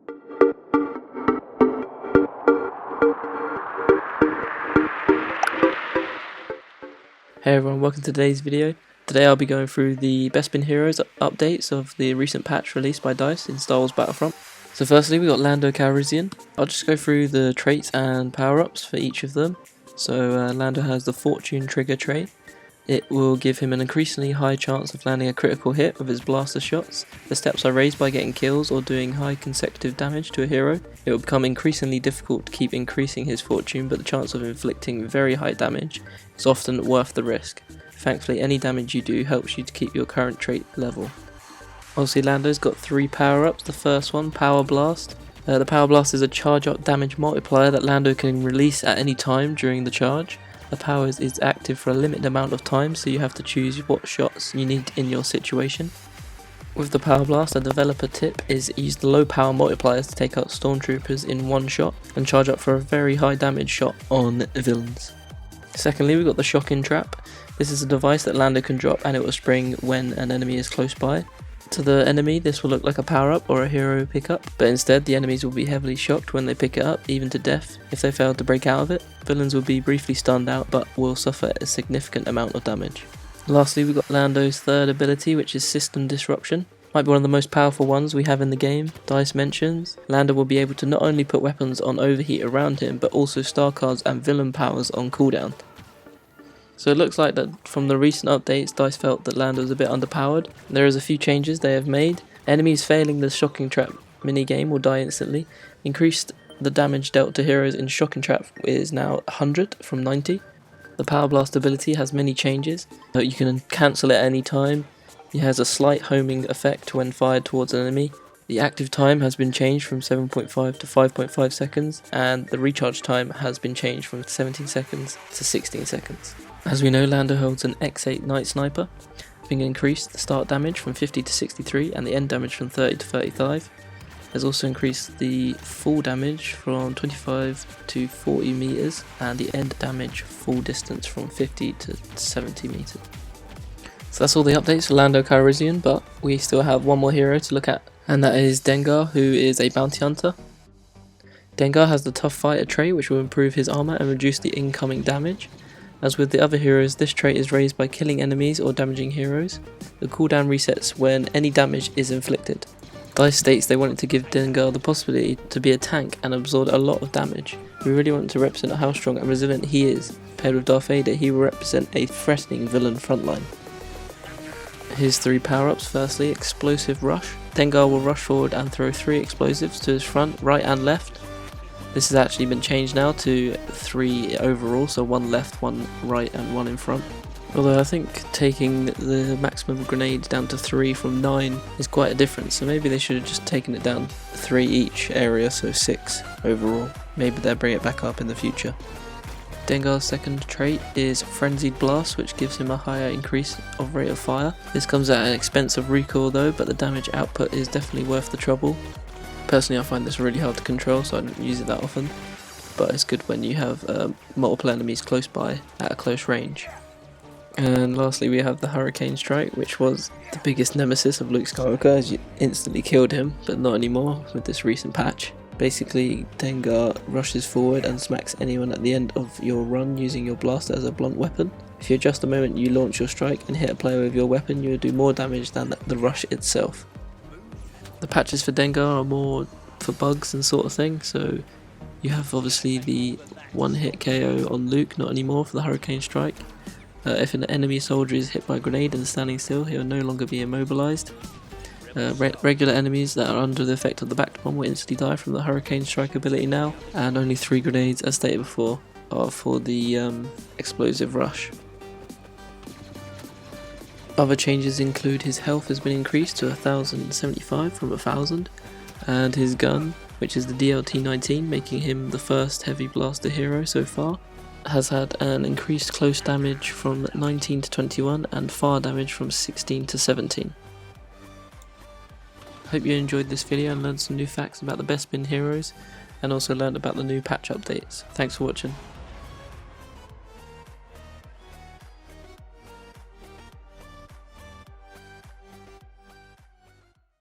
Hey everyone, welcome to today's video. Today I'll be going through the Bespin Heroes updates of the recent patch released by DICE in Star Wars Battlefront. So firstly we got Lando Calrissian. I'll just go through the traits and power-ups for each of them. So Lando has the Fortune Trigger trait. It will give him an increasingly high chance of landing a critical hit with his blaster shots. The steps are raised by getting kills or doing high consecutive damage to a hero. It will become increasingly difficult to keep increasing his fortune, but the chance of inflicting very high damage is often worth the risk. Thankfully, any damage you do helps you to keep your current trait level. Obviously, Lando's got 3 power-ups. The first one, Power Blast. The Power Blast is a charge-up damage multiplier that Lando can release at any time during the charge. The power is active for a limited amount of time, so you have to choose what shots you need in your situation. With the Power Blast, a developer tip is use the low power multipliers to take out stormtroopers in one shot and charge up for a very high damage shot on villains. Secondly, we've got the Shocking Trap. This is a device that Lando can drop and it will spring when an enemy is close by. To the enemy, this will look like a power-up or a hero pickup, but instead the enemies will be heavily shocked when they pick it up, even to death, if they fail to break out of it. Villains will be briefly stunned out, but will suffer a significant amount of damage. Lastly, we've got Lando's third ability, which is System Disruption. Might be one of the most powerful ones we have in the game. DICE mentions Lando will be able to not only put weapons on overheat around him, but also star cards and villain powers on cooldown. So it looks like that from the recent updates, DICE felt that Lando was a bit underpowered. There is a few changes they have made. Enemies failing the Shocking Trap minigame will die instantly. Increased the damage dealt to heroes in Shocking Trap is now 100 from 90. The Power Blast ability has many changes. So you can cancel it at any time. It has a slight homing effect when fired towards an enemy. The active time has been changed from 7.5 to 5.5 seconds, and the recharge time has been changed from 17 seconds to 16 seconds. As we know, Lando holds an X8 Night Sniper, having increased the start damage from 50 to 63 and the end damage from 30 to 35. Has also increased the full damage from 25 to 40 meters and the end damage full distance from 50 to 70 meters. So that's all the updates for Lando Calrissian, but we still have one more hero to look at, and that is Dengar, who is a bounty hunter. Dengar has the Tough Fighter trait, which will improve his armor and reduce the incoming damage. As with the other heroes, this trait is raised by killing enemies or damaging heroes. The cooldown resets when any damage is inflicted. DICE states they wanted to give Dengar the possibility to be a tank and absorb a lot of damage. We really want to represent how strong and resilient he is. Paired with Darth Vader, he will represent a threatening villain frontline. His 3 power-ups. Firstly, Explosive Rush. Dengar will rush forward and throw 3 explosives to his front, right and left. This has actually been changed now to 3 overall, so 1 left, 1 right and 1 in front. Although I think taking the maximum grenades down to 3 from 9 is quite a difference, so maybe they should have just taken it down 3 each area, so 6 overall. Maybe they'll bring it back up in the future. Dengar's second trait is Frenzied Blast, which gives him a higher increase of rate of fire. This comes at an expense of recoil though, but the damage output is definitely worth the trouble. Personally, I find this really hard to control, so I don't use it that often, but it's good when you have multiple enemies close by at a close range. And lastly, we have the Hurricane Strike, which was the biggest nemesis of Luke Skywalker, as you instantly killed him, but not anymore with this recent patch. Basically, Dengar rushes forward and smacks anyone at the end of your run using your blaster as a blunt weapon. If you adjust the moment you launch your strike and hit a player with your weapon, you will do more damage than the rush itself. The patches for Dengar are more for bugs and sort of thing, so you have obviously the 1-hit KO on Luke, not anymore for the Hurricane Strike. If an enemy soldier is hit by a grenade and standing still, he will no longer be immobilized. Regular enemies that are under the effect of the backed bomb will instantly die from the Hurricane Strike ability now, and only 3 grenades, as stated before, are for the Explosive Rush. Other changes include his health has been increased to 1075 from 1000, and his gun, which is the DLT-19, making him the first heavy blaster hero so far, has had an increased close damage from 19 to 21 and far damage from 16 to 17. Hope you enjoyed this video and learned some new facts about the Bespin heroes, and also learned about the new patch updates. Thanks for watching.